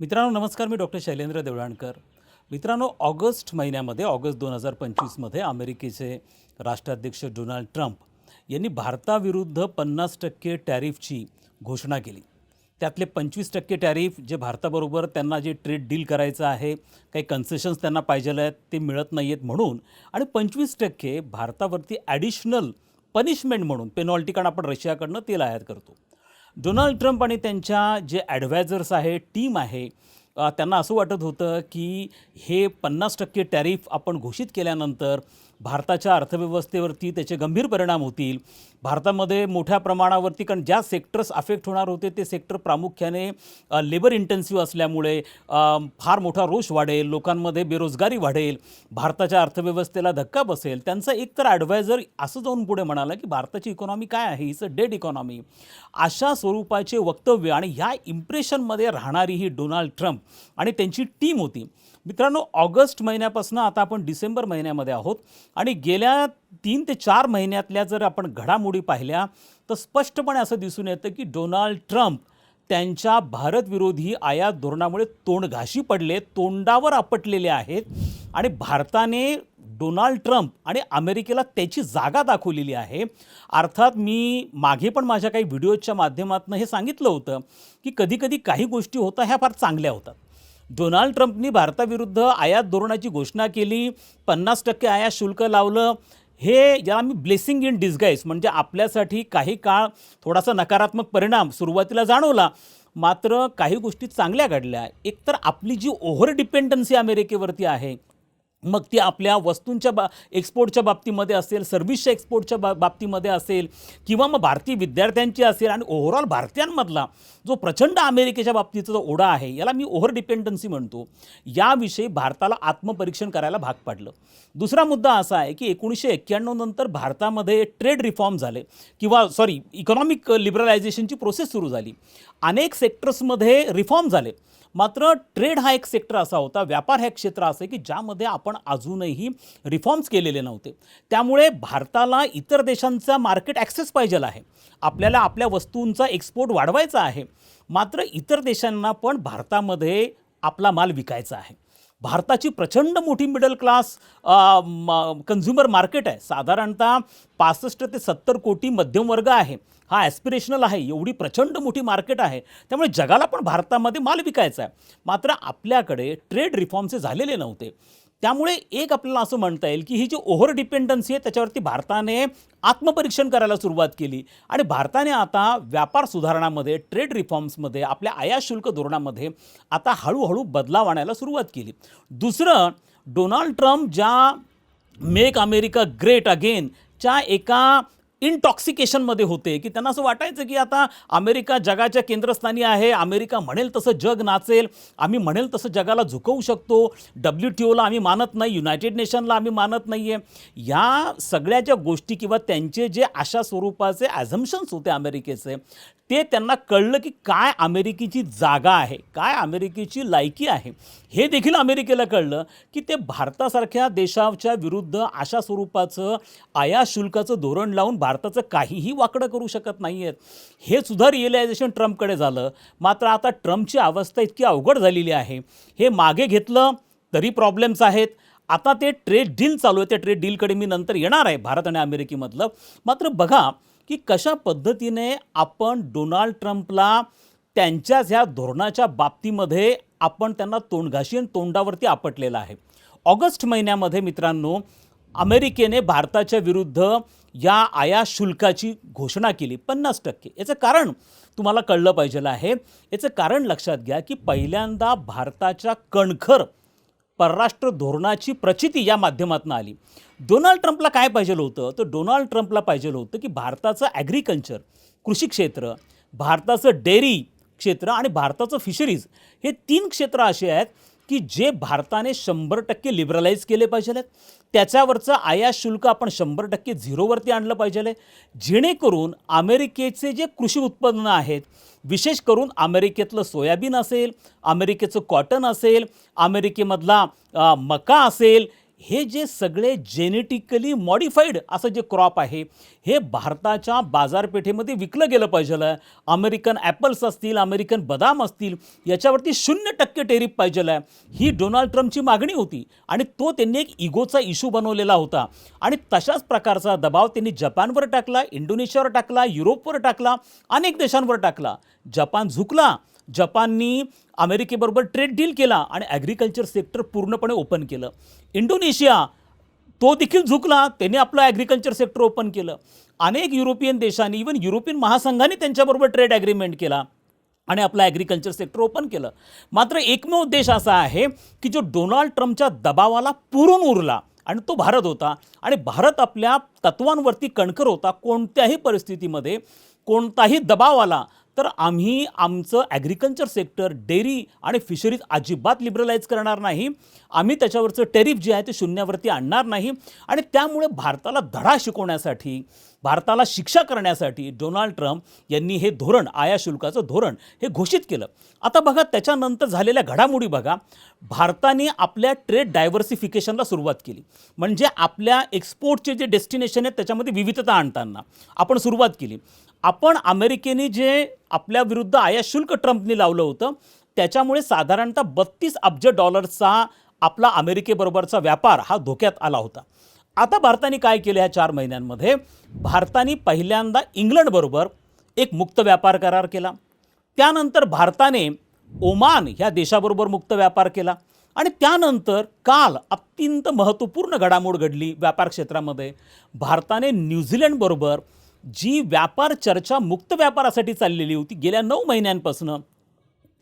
मित्रांनो नमस्कार. मी डॉक्टर शैलेंद्र देवळाणकर. मित्रांनो, ऑगस्ट महिन्यामध्ये ऑगस्ट 2025मध्ये अमेरिकेचे राष्ट्राध्यक्ष डोनाल्ड ट्रम्प यांनी भारताविरुद्ध 50% टॅरिफची घोषणा केली. त्यातले 25% टॅरिफ जे भारताबरोबर त्यांना जे ट्रेड डील करायचं आहे, काही कन्सेशन्स त्यांना पाहिजेले आहेत ते मिळत नाही आहेत म्हणून, आणि 25% भारतावरती ॲडिशनल पनिशमेंट म्हणून पेनॉल्टी, कारण आपण रशियाकडनं तेल आयात करतो. डोनाल्ड ट्रम्प आणि त्यांच्या जे ॲडवायझर्स आहे, टीम आहे, त्यांना असं वाटत होतं की हे 50% टॅरिफ आपण घोषित केल्यानंतर भारताच्या अर्थव्यवस्थेवरती त्याचे गंभीर परिणाम होतील. भारतामध्ये मोठ्या प्रमाणावरती, कारण ज्या सेक्टर्स अफेक्ट होणार होते ते सेक्टर प्रामुख्याने लेबर इंटेन्सिव्ह असल्यामुळे फार मोठा रोष वाढेल, लोकांमध्ये बेरोजगारी वाढेल, भारताच्या अर्थव्यवस्थेला धक्का बसेल. त्यांचा एकतर ॲडवायझर असं जाऊन पुढे म्हणाला की भारताची इकॉनॉमी काय आहे, इट्स अ डेड इकॉनॉमी, अशा स्वरूपाचे वक्तव्य. आणि ह्या इम्प्रेशनमध्ये राहणारी ही डोनाल्ड ट्रम्प आणि त्यांची टीम होती. मित्रांनो, ऑगस्ट महिन्यापासून आता आपण डिसेंबर महिन्यामध्ये आहोत आणि गेल्या 3 ते 4 महिन्यातल्या जर आपण घडामोडी पाहिल्या तर स्पष्टपणे असं दिसून येतं की डोनाल्ड ट्रम्प त्यांच्या भारतविरोधी आयात धोरणामुळे तोंडघाशी पडले, तोंडावर आपटलेले आहेत. आणि भारताने डोनाल्ड ट्रम्प आणि अमेरिकेला त्याची जागा दाखवलेली आहे. अर्थात मी मागे पण माझ्या काही व्हिडिओच्या माध्यमातून हे सांगितलं होतं की कधीकधी काही गोष्टी होतात ह्या फार चांगल्या होतात. डोनाल्ड ट्रम्पनी भारताविरुद्ध आयात धोरणाची घोषणा केली, 50% आयात शुल्क लावलं. हे याला मी ब्लेसिंग इन डिस्गाईज, म्हणजे आपल्यासाठी काही काळ थोडासा नकारात्मक परिणाम सुरुवातीला जाणवला, मात्र काही गोष्टी चांगल्या घडल्या. एकतर आपली जी ओव्हर डिपेंडन्सी अमेरिकेवरती आहे, मग ती आपल्या वस्तूंच्या एक्सपोर्टच्या बाबतीमध्ये असेल, सर्व्हिसच्या एक्सपोर्टच्या बाबतीमध्ये असेल, किंवा मग भारतीय विद्यार्थ्यांची असेल, आणि ओव्हरऑल भारतीयांमधला जो प्रचंड अमेरिकेच्या बाबतीचा जो ओढा आहे, याला मी ओव्हर डिपेंडन्सी म्हणतो. याविषयी भारताला आत्मपरीक्षण करायला भाग पाडलं. दुसरा मुद्दा असा आहे की 1991 नंतर भारतामध्ये ट्रेड रिफॉर्म झाले, किंवा इकॉनॉमिक लिबरलायझेशनची प्रोसेस सुरू झाली. अनेक सेक्टर्समध्ये रिफॉर्म झाले, मात्र ट्रेड हा एक सेक्टर असा होता, व्यापार हा एक क्षेत्र असं आहे की ज्यामध्ये आपण अजूनही रिफॉर्म्स केलेले नव्हते. त्यामुळे भारताला इतर देशांचा मार्केट ॲक्सेस पाहिजेला आहे, आपल्याला आपल्या वस्तूंचा एक्सपोर्ट वाढवायचा आहे, मात्र इतर देशांना पण भारतामध्ये आपला माल विकायचा आहे. भारताची प्रचंड मोठी मिडल क्लास कन्झ्युमर मार्केट आहे. साधारणतः 65 ते 70 कोटी मध्यमवर्ग आहे. हा ॲस्पिरेशनल आहे. एवढी प्रचंड मोठी मार्केट आहे. त्यामुळे जगाला पण भारतामध्ये माल विकायचा आहे, मात्र आपल्याकडे ट्रेड रिफॉर्मचे झालेले नव्हते. त्यामुळे एक आपल्याला असं म्हणता येईल की ही जी ओव्हर डिपेंडन्सी आहे त्याच्यावरती भारताने आत्मपरीक्षण करायला सुरुवात केली, आणि भारताने आता व्यापार सुधारणामध्ये, ट्रेड रिफॉर्म्समध्ये, आपल्या आयात शुल्क धोरणामध्ये आता हळूहळू बदलाव आणायला सुरुवात केली. दुसरं, डोनाल्ड ट्रम्प ज्या मेक अमेरिका ग्रेट अगेनच्या एका इंटॉक्सिकेशनमध्ये होते, की त्यांना असं वाटायचं की आता अमेरिका जगाच्या केंद्रस्थानी आहे, अमेरिका म्हणेल तसं जग नाचेल, आम्ही म्हणेल तसं जगाला झुकवू शकतो, WTOला आम्ही मानत नाही, युनायटेड नेशनला आम्ही मानत नाही आहे. या सगळ्या ज्या गोष्टी किंवा त्यांचे जे अशा स्वरूपाचे ॲझम्पशन्स होते अमेरिकेचे, ते त्यांना कळलं की काय अमेरिकेची जागा आहे, काय अमेरिकेची लायकी आहे. हे देखील अमेरिकेला कळलं की ते भारतासारख्या देशाच्या विरुद्ध अशा स्वरूपाचं आयात शुल्काचं धोरण लावून भारताचं काहीही वाकडं करू शकत नाही आहेत. हे सुद्धा रिअलायझेशन ट्रम्पकडे झालं. मात्र आता ट्रम्पची अवस्था इतकी अवघड झालेली आहे, हे मागे घेतलं तरी प्रॉब्लेम्स आहेत. आता ते ट्रेड डील चालू आहे, त्या ट्रेड डीलकडे मी नंतर येणार आहे, भारत आणि अमेरिकेमधलं. मात्र बघा की कशा पद्धतीने आपण डोनाल्ड ट्रम्पला त्यांच्याच ह्या धोरणाच्या बाबतीमध्ये आपण त्यांना तोंडघाशी आणि तोंडावरती आपटलेलं आहे. ऑगस्ट महिन्यामध्ये मित्रांनो, अमेरिकेने भारताच्या विरुद्ध या आयात शुल्काची घोषणा केली 50%. याचं कारण तुम्हाला कळलं पाहिजे आहे. याचं कारण लक्षात घ्या की पहिल्यांदा भारताच्या कणखर परराष्ट्र धोरणाची प्रचिती या माध्यमातून आली. डोनाल्ड ट्रम्पला काय पाहिजे होतं, तर डोनाल्ड ट्रम्पला पाहिजे होतं की भारताचं ॲग्रिकल्चर, कृषी क्षेत्र, भारताचं डेअरी क्षेत्र आणि भारताचं फिशरीज, हे 3 क्षेत्र असे आहेत की जे भारताने 100% लिबरलाइज केले पाहिजे आहेत. त्याच्यावरचं आयात शुल्क आपण 100% झिरोवरती आणलं पाहिजे, जेणेकरून अमेरिकेचे जे कृषी उत्पन्न आहेत, विशेष करून अमेरिकेतलं सोयाबीन असेल, अमेरिकेचं कॉटन असेल, अमेरिकेमधला मका असेल, हे जे सगळे जेनेटिकली मॉडिफाईड असं जे क्रॉप आहे हे भारताच्या बाजारपेठेमध्ये विकलं गेलं पाहिजे. अमेरिकन ॲपल्स असतील, अमेरिकन बदाम असतील, याच्यावरती 0% टेरिफ पाहिजे आहे, ही डोनाल्ड ट्रम्पची मागणी होती. आणि तो त्यांनी एक इगोचा इश्यू बनवलेला होता. आणि तशाच प्रकारचा दबाव त्यांनी जपानवर टाकला, इंडोनेशियावर टाकला, युरोपवर टाकला, अनेक देशांवर टाकला. जपान झुकला. जपाननी अमेरिकेबरोबर ट्रेड डील केला आणि ॲग्रिकल्चर सेक्टर पूर्णपणे ओपन केलं. इंडोनेशिया तो देखील झुकला, त्याने आपलं ॲग्रिकल्चर सेक्टर ओपन केलं. अनेक युरोपियन देशांनी, इवन युरोपियन महासंघाने त्यांच्याबरोबर ट्रेड ॲग्रीमेंट केला आणि आपलं ॲग्रिकल्चर सेक्टर ओपन केलं. मात्र एकमेव देश असा आहे की जो डोनाल्ड ट्रम्पच्या दबावाला पुरून उरला आणि तो भारत होता. आणि भारत आपल्या तत्वांवरती कणखर होता. कोणत्याही परिस्थितीमध्ये कोणताही दबाव आला तर आम्ही आमचं ॲग्रिकल्चर सेक्टर, डेअरी आणि फिशरीज अजिबात लिबरलाइज करणार नाही. आम्ही त्याच्यावरचं टेरिफ जे आहे ते शून्यावरती आणणार नाही. आणि त्यामुळे भारताला धडा शिकवण्यासाठी, भारताला शिक्षा करण्यासाठी डोनाल्ड ट्रम्प यांनी हे धोरण, आयात शुल्काचं धोरण हे घोषित केलं. आता बघा त्याच्यानंतर झालेल्या घडामोडी बघा. भारताने आपल्या ट्रेड डायव्हर्सिफिकेशनला सुरुवात केली. म्हणजे आपल्या एक्सपोर्टचे जे डेस्टिनेशन आहेत त्याच्यामध्ये विविधता आणताना आपण सुरुवात केली. आपण अमेरिकेने जे आपल्या विरुद्ध आयात शुल्क ट्रम्पने लावलं होतं त्याच्यामुळे साधारणतः $32 अब्ज आपला अमेरिकेबरोबरचा व्यापार हा धोक्यात आला होता. आता भारताने काय केलं ह्या 4 महिन्यांमध्ये? भारताने पहिल्यांदा इंग्लंडबरोबर एक मुक्त व्यापार करार केला. त्यानंतर भारताने ओमान ह्या देशाबरोबर मुक्त व्यापार केला. आणि त्यानंतर काल अत्यंत महत्त्वपूर्ण घडामोड घडली व्यापार क्षेत्रामध्ये. भारताने न्यूझीलंडबरोबर जी व्यापार चर्चा मुक्त व्यापारासाठी चाललेली होती गेल्या 9 महिन्यांपासून,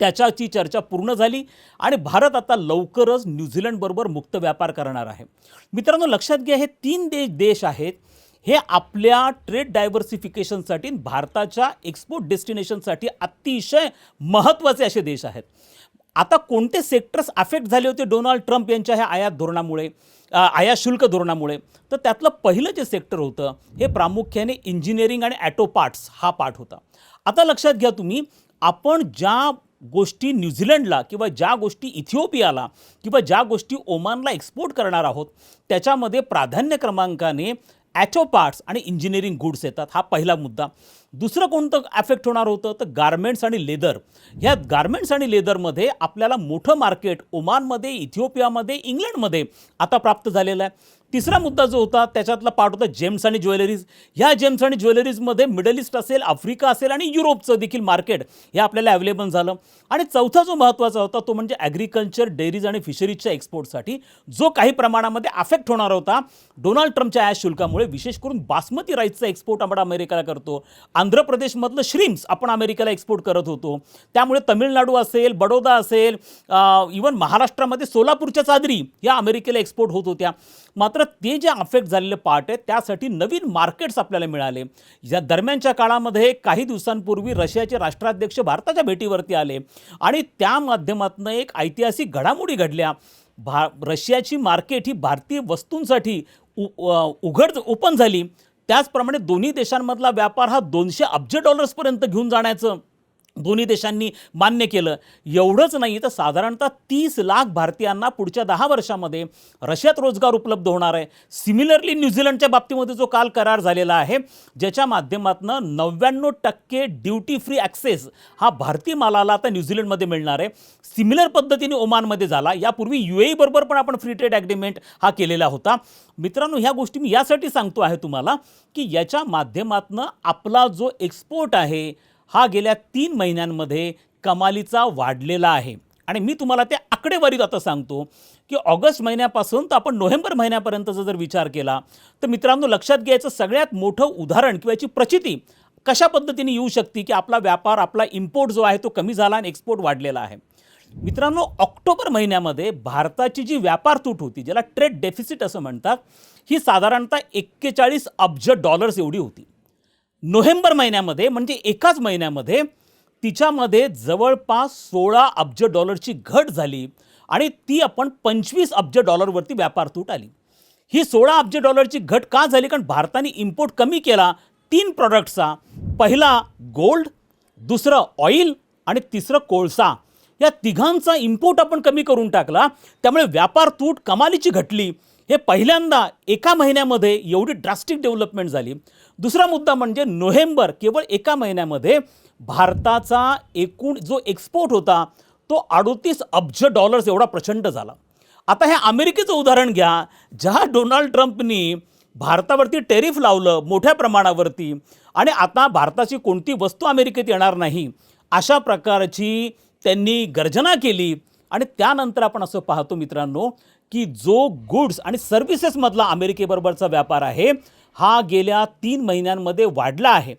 त्याच्याची चर्चा पूर्ण झाली आणि भारत आता लवकरच न्यूझीलंडबरोबर मुक्त व्यापार करणार आहे. मित्रांनो लक्षात घ्या, हे 3 देश आहेत हे आपल्या ट्रेड डायव्हर्सिफिकेशनसाठी, भारताच्या एक्सपोर्ट डेस्टिनेशनसाठी अतिशय महत्त्वाचे असे देश आहेत. आता कोणते सेक्टर्स अफेक्ट झाले होते डोनाल्ड ट्रम्प यांच्या ह्या आयात धोरणामुळे, आयात शुल्क धोरणामुळे? तर त्यातलं पहिलं जे सेक्टर होतं हे प्रामुख्याने इंजिनिअरिंग आणि ॲटो पार्ट्स हा पार्ट होता. आता लक्षात घ्या तुम्ही, आपण ज्या गोष्टी न्यूझीलंडला किंवा ज्या गोष्टी इथिओपियाला किंवा ज्या गोष्टी ओमानला एक्सपोर्ट करणार आहोत त्याच्यामध्ये प्राधान्य क्रमांकाने ॲटो पार्ट्स आणि इंजिनिअरिंग गुड्स येतात. हा पहिला मुद्दा. दुसरं कोणतं अफेक्ट होणार होतं तर गारमेंट्स आणि लेदर. ह्या गारमेंट्स आणि लेदरमध्ये आपल्याला मोठं मार्केट ओमानमध्ये, इथिओपियामध्ये, इंग्लंडमध्ये आता प्राप्त झालेलं आहे. तिसरा मुद्दा जो होता त्याच्यातला पार्ट होता जेम्स आणि ज्वेलरीज. ह्या जेम्स आणि ज्वेलरीजमध्ये मिडल ईस्ट असेल, आफ्रिका असेल आणि युरोपचं देखील मार्केट हे आपल्याला अवेलेबल झालं. आणि चौथा जो महत्त्वाचा होता तो म्हणजे ॲग्रिकल्चर, डेअरीज आणि फिशरीजच्या एक्सपोर्टसाठी जो काही प्रमाणामध्ये अफेक्ट होणार होता डोनाल्ड ट्रम्पच्या आयात शुल्कामुळे. विशेष करून बासमती राईसचा एक्सपोर्ट आपण अमेरिकेला करतो. आंध्र प्रदेशमधलं श्रीम्स आपण अमेरिकेला एक्सपोर्ट करत होतो. त्यामुळे तमिळनाडू असेल, बडोदा असेल, इवन महाराष्ट्रामध्ये सोलापूरच्या चादरी या अमेरिकेला एक्सपोर्ट होत होत्या. मात्र ते जे अफेक्ट झालेले पार्ट आहेत त्यासाठी नवीन मार्केट्स आपल्याला मिळाले. या दरम्यानच्या काळामध्ये काही दिवसांपूर्वी रशियाचे राष्ट्राध्यक्ष भारताच्या भेटीवरती आले आणि त्या माध्यमातून एक ऐतिहासिक घडामोडी घडल्या. रशियाची मार्केट ही भारतीय वस्तूंसाठी ओपन झाली. त्याचप्रमाणे दोन्ही देशांमधला व्यापार हा $200 अब्ज घेऊन जाण्याचं दोन्ही देशांनी मान्य केलं. एवढंच नाही तर साधारणतः 30 लाख भारतीयांना पुढच्या 10 वर्षामध्ये रशियात रोजगार उपलब्ध होणार आहे. सिमिलरली न्यूझीलंडच्या बाबतीमध्ये जो काल करार झालेला आहे ज्याच्या माध्यमातून 99% ड्युटी फ्री ॲक्सेस हा भारतीय मालाला आता न्यूझीलंडमध्ये मिळणार आहे. सिमिलर पद्धतीने ओमानमध्ये झाला. यापूर्वी UAE बरोबर पण आपण फ्री ट्रेड ॲग्रीमेंट हा केलेला होता. मित्रांनो ह्या गोष्टी मी यासाठी सांगतो आहे तुम्हाला की याच्या माध्यमातून आपला जो एक्सपोर्ट आहे हा गेल्या 3 महिन्यांमध्ये कमालीचा वाढलेला आहे. आणि मी तुम्हाला ते आकडेवारीत आता सांगतो की ऑगस्ट महिन्यापासून तर आपण नोव्हेंबर महिन्यापर्यंतचा जर विचार केला तर मित्रांनो लक्षात घ्यायचं सगळ्यात मोठं उदाहरण किंवा याची प्रचिती कशा पद्धतीने येऊ शकते की आपला व्यापार, आपला इम्पोर्ट जो आहे तो कमी झाला आणि एक्सपोर्ट वाढलेला आहे. मित्रांनो ऑक्टोबर महिन्यामध्ये भारताची जी व्यापार तूट होती ज्याला ट्रेड डेफिसिट असं म्हणतात ही साधारणतः $41 अब्ज एवढी होती. नोव्हेंबर महिन्यामध्ये म्हणजे एकाच महिन्यामध्ये तिच्यामध्ये जवळपास $16 अब्ज घट झाली आणि ती आपण $25 अब्ज वरती व्यापार तूट आली. ही $16 अब्ज घट का झाली? कारण भारताने इम्पोर्ट कमी केला 3 प्रॉडक्ट्सचा. पहिला गोल्ड, दुसरं ऑइल आणि तिसरं कोळसा. या तिघांचा इम्पोर्ट आपण कमी करून टाकला. त्यामुळे व्यापार तूट कमालीची घटली. हे पहिल्यांदा एका महिन्यामध्ये एवढी ड्रास्टिक डेव्हलपमेंट झाली. दुसरा मुद्दा म्हणजे नोव्हेंबर, केवळ एका महिन्यामध्ये भारताचा एकूण जो एक्सपोर्ट होता तो 38 अब्ज डॉलर्स एवढा प्रचंड झाला. आता हे अमेरिकेचं उदाहरण घ्या, ज्या डोनाल्ड ट्रम्पनी भारतावरती टेरिफ लावलं मोठ्या प्रमाणावरती आणि आता भारताची कोणती वस्तू अमेरिकेत येणार नाही अशा प्रकारची त्यांनी गर्जना केली. आणि त्यानंतर आपण असं पाहतो मित्रांनो की जो गुड्स आणि सर्व्हिसेसमधला अमेरिकेबरोबरचा व्यापार आहे हा गेल्या 3 महिन्यांमध्ये वाढला आहे.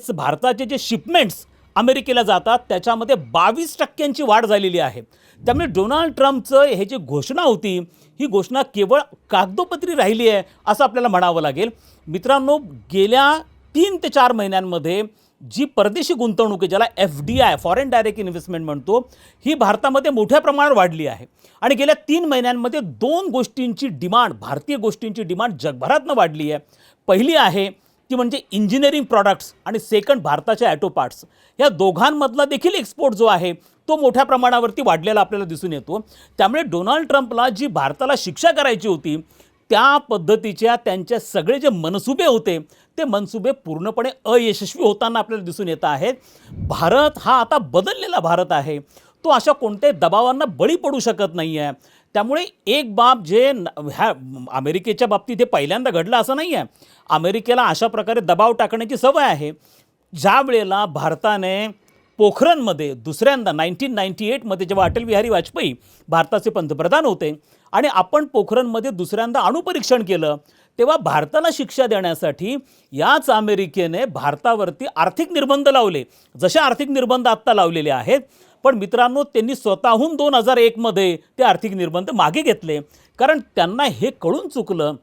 भारताचे जे शिपमेंट्स अमेरिकेला जातात त्याच्यामध्ये 22% वाढ झालेली आहे. त्यामुळे डोनाल्ड ट्रम्पचं हे जी घोषणा होती ही घोषणा केवळ कागदोपत्री राहिली आहे असं आपल्याला म्हणावं लागेल. मित्रांनो, गेल्या 3 ते 4 महिन्यांमध्ये जी परदेशी गुंतवणूक आहे, ज्याला FDI फॉरेन डायरेक्ट इन्व्हेस्टमेंट म्हणतो, ही भारतामध्ये मोठ्या प्रमाणावर वाढली आहे. आणि गेल्या 3 महिन्यांमध्ये 2 गोष्टींची डिमांड, भारतीय गोष्टींची डिमांड जगभरातनं वाढली आहे. पहिली आहे ती म्हणजे इंजिनिअरिंग प्रॉडक्ट्स आणि सेकंड भारताच्या ॲटो पार्ट्स. या दोघांमधला देखील एक्सपोर्ट जो आहे तो मोठ्या प्रमाणावरती वाढलेला आपल्याला दिसून येतो. त्यामुळे डोनाल्ड ट्रम्पला जी भारताला शिक्षा करायची होती त्या पद्धतीच्या त्यांचे सगळे जे मनसुबे होते ते मनसुबे पूर्णपणे अयशस्वी होताना आपल्याला दिसून येत आहेत. भारत हा आता बदललेला भारत आहे, तो अशा कोणत्याही दबावांना बळी पडू शकत नाही आहे. त्यामुळे एक बाब जे ह्या अमेरिकेच्या बाबतीत हे पहिल्यांदा घडलं असं नाही आहे. अमेरिकेला अशा प्रकारे दबाव टाकण्याची सवय आहे. ज्या वेळेला भारताने पोखरणमध्ये दुसऱ्यांदा 1998मध्ये जेव्हा अटल बिहारी वाजपेयी भारताचे पंतप्रधान होते आणि आपण पोखरणमध्ये दुसऱ्यांदा अणुपरीक्षण केलं तेव्हा भारताला शिक्षा देण्यासाठी याच अमेरिकेने भारतावरती आर्थिक निर्बंध लावले, जसे आर्थिक निर्बंध आत्ता लावलेले आहेत. पण मित्रांनो, त्यांनी स्वतःहून 2001मध्ये ते आर्थिक निर्बंध मागे घेतले, कारण त्यांना हे कळून चुकलं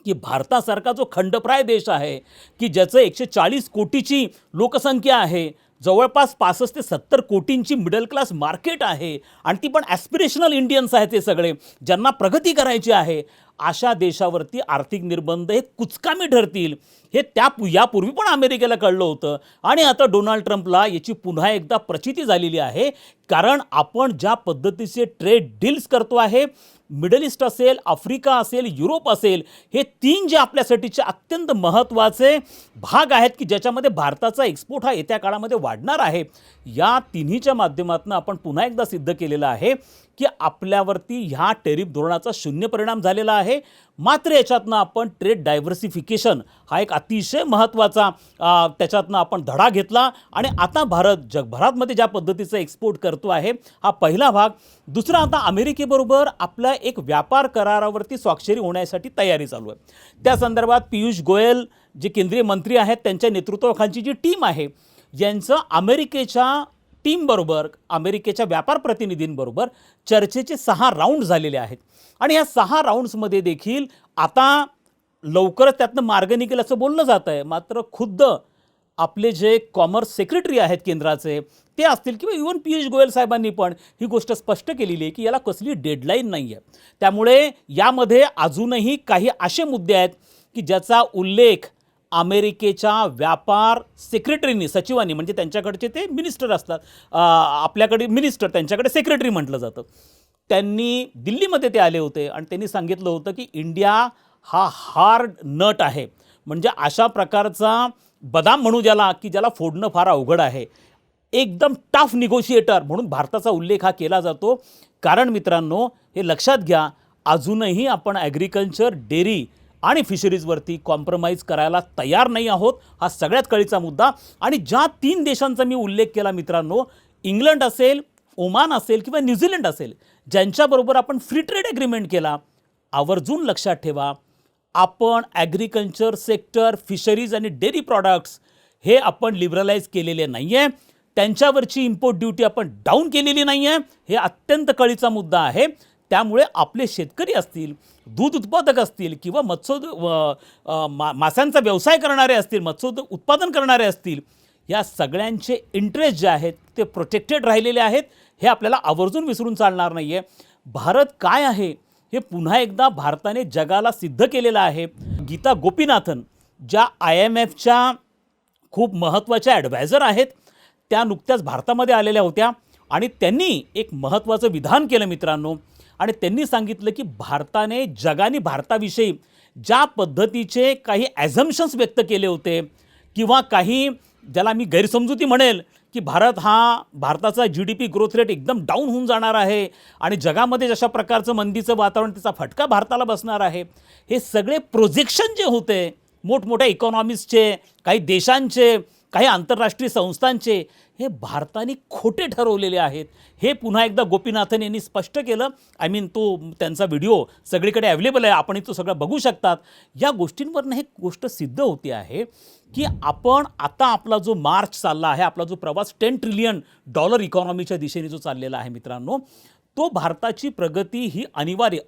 की भारतासारखा जो खंडप्राय देश आहे की ज्याचं 140 कोटीची लोकसंख्या आहे, जवळपास 65 ते 70 कोटींची मिडल क्लास मार्केट आहे आणि ती पण ॲस्पिरेशनल इंडियन्स आहेत ते सगळे, ज्यांना प्रगती करायची आहे, अशा देशावरती आर्थिक निर्बंध हे कुचकामी ठरतील हे यापूर्वी पण अमेरिकेला कळलं होतं. आणि आता डोनाल्ड ट्रम्पला याची पुन्हा एकदा प्रचिती झालेली आहे, कारण आपण ज्या पद्धतीचे ट्रेड डील्स करतो आहे, मिडल ईस्ट असेल, आफ्रिका असेल, युरोप असेल, हे 3 जे आपल्यासाठीचे अत्यंत महत्त्वाचे भाग आहेत की ज्याच्यामध्ये भारताचा एक्सपोर्ट हा येत्या काळामध्ये वाढणार आहे, या तिन्हीच्या माध्यमातून आपण पुन्हा एकदा सिद्ध केलेलं आहे की आपल्यावरती ह्या टेरिफ धोरणाचा शून्य परिणाम झालेला आहे. मात्र याच्यातनं आपण ट्रेड डायव्हर्सिफिकेशन हा एक अतिशय महत्त्वाचा त्याच्यातनं आपण धडा घेतला आणि आता भारत जगभरातमध्ये ज्या पद्धतीचा एक्सपोर्ट करतो आहे हा पहिला भाग. दुसरा, आता अमेरिकेबरोबर आपल्या एक व्यापार करारावरती स्वाक्षरी होण्यासाठी तयारी चालू आहे. त्या संदर्भात पियुष गोयल जे केंद्रीय मंत्री आहेत त्यांच्या नेतृत्वाखालची जी टीम आहे यांचं अमेरिकेच्या टीमबरोबर, अमेरिकेच्या व्यापार प्रतिनिधींबरोबर चर्चेचे 6 राऊंड झालेले आहेत. आणि या 6 राऊंड्समध्ये देखील आता लवकरच त्यातनं मार्ग निघेल असं बोललं जातं आहे. मात्र खुद्द आपले जे कॉमर्स सेक्रेटरी आहेत केंद्राचे ते असतील किंवा इव्हन पियुष गोयल साहेबांनी पण ही गोष्ट स्पष्ट केलेली आहे की याला कसली डेडलाईन नाही आहे. त्यामुळे यामध्ये अजूनही काही असे मुद्दे आहेत की ज्याचा उल्लेख अमेरिकेच्या व्यापार सेक्रेटरींनी, सचिवांनी, म्हणजे त्यांच्याकडचे ते मिनिस्टर असतात, आपल्याकडे मिनिस्टर, त्यांच्याकडे सेक्रेटरी म्हटलं जातं, त्यांनी दिल्लीमध्ये ते आले होते आणि त्यांनी सांगितलं होतं की इंडिया हा हार्ड नट आहे, म्हणजे अशा प्रकारचा बदाम म्हणू ज्याला की ज्याला फोडणं फार अवघड आहे, एकदम टफ निगोशिएटर म्हणून भारताचा उल्लेख हा केला जातो. कारण मित्रांनो, हे लक्षात घ्या, अजूनही आपण ॲग्रिकल्चर, डेअरी आणि फिशरीजवरती कॉम्प्रोमाइज करायला तयार नाही आहोत, हा सगळ्यात कळीचा मुद्दा. आणि ज्या 3 देशांचा मी उल्लेख केला मित्रांनो, इंग्लंड असेल, ओमान असेल किंवा न्यूझीलंड असेल, ज्यांच्याबरोबर आपण फ्री ट्रेड ॲग्रीमेंट केला, आवर्जून लक्षात ठेवा, आपण ॲग्रिकल्चर सेक्टर, फिशरीज आणि डेअरी प्रॉडक्ट्स हे आपण लिबरलाइज केलेले नाही आहे, त्यांच्यावरची इम्पोर्ट ड्युटी आपण डाऊन केलेली नाही आहे, हे अत्यंत कळीचा मुद्दा आहे. त्यामुळे आपले शेतकरी असतील, दूध उत्पादक असतील किंवा माशांचा व्यवसाय करणारे असतील, मत्स्य उत्पादन करणारे असतील, या सगळ्यांचे इंटरेस्ट जे आहेत ते प्रोटेक्टेड राहिलेले आहेत. हे आपल्याला आवर्जून विसरून चालणार नाही आहे. भारत काय आहे हे पुन्हा एकदा भारताने जगाला सिद्ध केलेलं आहे. गीता गोपीनाथन ज्या IMFच्या खूप महत्त्वाच्या ॲडवायझर आहेत, त्या नुकत्याच भारतामध्ये आलेल्या होत्या आणि त्यांनी एक महत्त्वाचं विधान केलं मित्रांनो, आणि त्यांनी सांगितलं की भारताने जगाने भारताविषयी ज्या पद्धतीचे काही ॲझम्पशन्स व्यक्त केले होते किंवा काही ज्याला मी गैरसमजुती म्हणेल की भारताचा GDP ग्रोथ रेट एकदम डाऊन होऊन जाणार आहे आणि जगामध्ये जशा प्रकारचं मंदीचं वातावरण त्याचा फटका भारताला बसणार आहे, हे सगळे प्रोजेक्शन जे होते मोठमोठ्या इकॉनॉमिस्टचे, काही देशांचे, काही आंतरराष्ट्रीय संस्थांचे, हे भारताने खोटे ठरवलेले आहेत. हे पुन्हा एकदा गोपीनाथन यांनी स्पष्ट केलं. तो त्यांचा व्हिडिओ सगळीकडे अवेलेबल आहे, आपण तो सगळं बघू शकतात. या गोष्टींवरनं हे गोष्ट सिद्ध होते आहे की आपण आता आपला जो मार्च चालला आहे, आपला जो प्रवास $10 ट्रिलियन इकॉनॉमीच्या दिशेने जो चाललेला आहे मित्रांनो, तो भारताची प्रगती ही अनिवार्य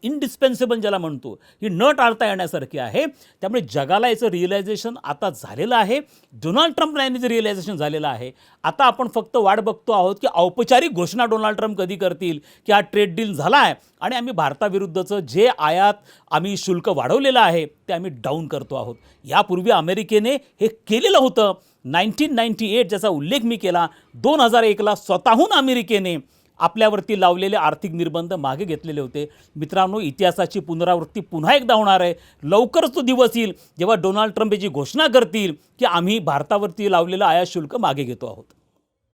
इनडिस्पेन्सेबल ज्याला म्हणतो, ही न टाळता येण्यासारखी आहे. त्यामुळे जगाला याचं रिअलायझेशन आता झालेलं आहे. डोनाल्ड ट्रम्प यांनी रिअलायझेशन झालेलं आहे. आता आपण फक्त वाट बघतो आहोत की औपचारिक घोषणा डोनाल्ड ट्रम्प कधी करतील की हा ट्रेड डील झाला आहे आणि आम्ही भारताविरुद्धचं जे आम्ही शुल्क वाढवलेलं आहे ते आम्ही डाऊन करतो आहोत. यापूर्वी अमेरिकेने हे केलेलं होतं. 1998 ज्याचा उल्लेख मी केला, 2001ला स्वतःहून अमेरिकेने आपल्यावरती लावलेले आर्थिक निर्बंध मागे घेतलेले होते. मित्रांनो, इतिहासाची पुनरावृत्ती पुन्हा एकदा होणार आहे. लवकरच तो दिवस येईल जेव्हा डोनाल्ड ट्रम्प याची घोषणा करतील की आम्ही भारतावरती लावलेलं आयात शुल्क मागे घेतो आहोत.